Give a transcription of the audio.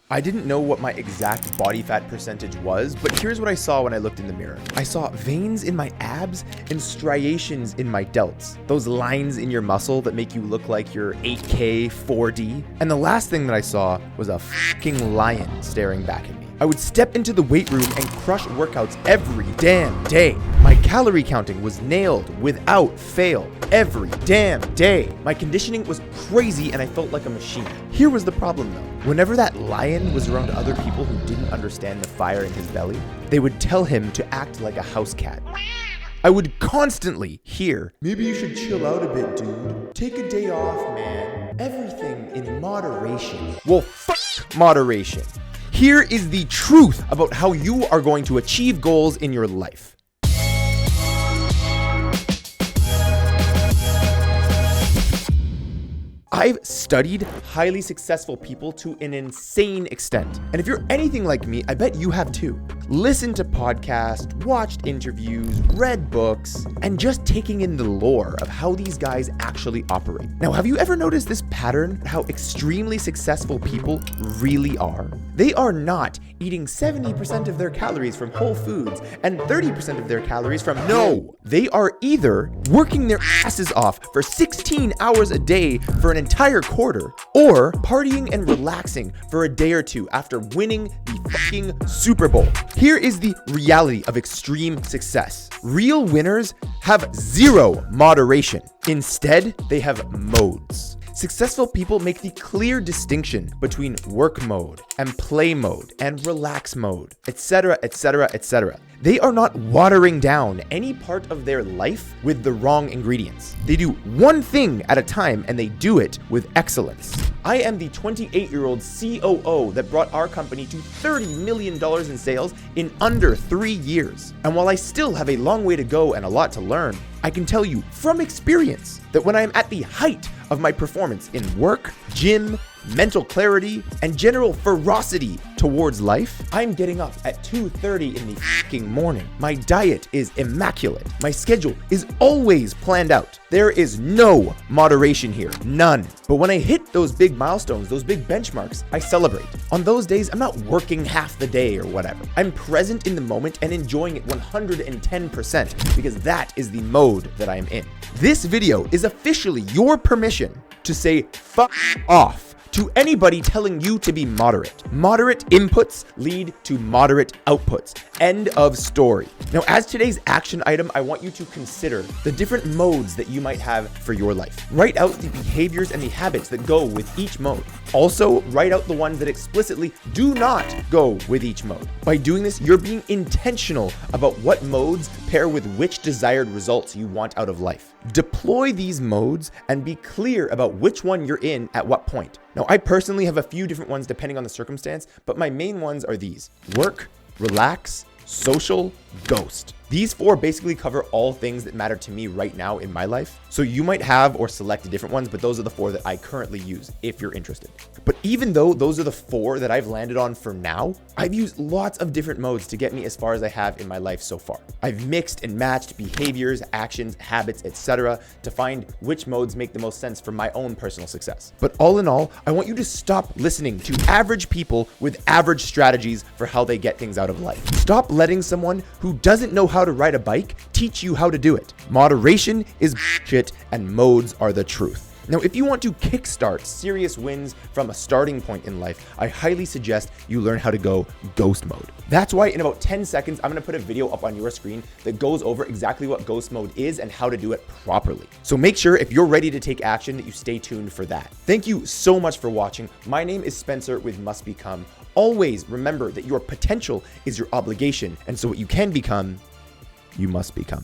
I didn't know what my exact body fat percentage was, but here's what I saw when I looked in the mirror. I saw veins in my abs and striations in my delts. Those lines in your muscle that make you look like you're 8K 4D. And the last thing that I saw was a fucking lion staring back at me. I would step into the weight room and crush workouts every damn day. My calorie counting was nailed without fail every damn day. My conditioning was crazy and I felt like a machine. Here was the problem though. Whenever that lion was around other people who didn't understand the fire in his belly, they would tell him to act like a house cat. I would constantly hear, "Maybe you should chill out a bit, dude. Take a day off, man. Everything in moderation." Well, fuck moderation. Here is the truth about how you are going to achieve goals in your life. I've studied highly successful people to an insane extent. And if you're anything like me, I bet you have too. Listened to podcasts, watched interviews, read books, and just taking in the lore of how these guys actually operate. Now, have you ever noticed this pattern, how extremely successful people really are? They are not eating 70% of their calories from whole foods and 30% of their calories from They are either working their asses off for 16 hours a day for an entire quarter, or partying and relaxing for a day or two after winning the fucking Super Bowl. Here is the reality of extreme success. Real winners have zero moderation. Instead, they have modes. Successful people make the clear distinction between work mode and play mode and relax mode, etc., etc., etc. They are not watering down any part of their life with the wrong ingredients. They do one thing at a time and they do it with excellence. I am the 28-year-old COO that brought our company to $30 million in sales in under 3 years. And while I still have a long way to go and a lot to learn, I can tell you from experience that when I am at the height of my performance in work, gym, mental clarity, and general ferocity towards life, I'm getting up at 2:30 in the fucking morning. My diet is immaculate. My schedule is always planned out. There is no moderation here, none. But when I hit those big milestones, those big benchmarks, I celebrate. On those days, I'm not working half the day or whatever. I'm present in the moment and enjoying it 110% because that is the mode that I am in. This video is officially your permission to say fuck off to anybody telling you to be moderate. Moderate inputs lead to moderate outputs. End of story. Now, as today's action item, I want you to consider the different modes that you might have for your life. Write out the behaviors and the habits that go with each mode. Also, write out the ones that explicitly do not go with each mode. By doing this, you're being intentional about what modes pair with which desired results you want out of life. Deploy these modes and be clear about which one you're in at what point. Now, I personally have a few different ones depending on the circumstance, but my main ones are these: work, relax, social, ghost. These 4 basically cover all things that matter to me right now in my life. So you might have or select different ones, but those are the 4 that I currently use if you're interested. But even though those are the 4 that I've landed on for now, I've used lots of different modes to get me as far as I have in my life so far. I've mixed and matched behaviors, actions, habits, etc. to find which modes make the most sense for my own personal success. But all in all, I want you to stop listening to average people with average strategies for how they get things out of life. Stop letting someone who doesn't know how to ride a bike teach you how to do it. Moderation is shit and modes are the truth. Now, if you want to kickstart serious wins from a starting point in life, I highly suggest you learn how to go ghost mode. That's why in about 10 seconds, I'm gonna put a video up on your screen that goes over exactly what ghost mode is and how to do it properly. So make sure if you're ready to take action that you stay tuned for that. Thank you so much for watching. My name is Spencer with Must Become. Always remember that your potential is your obligation, and so what you can become, you must become.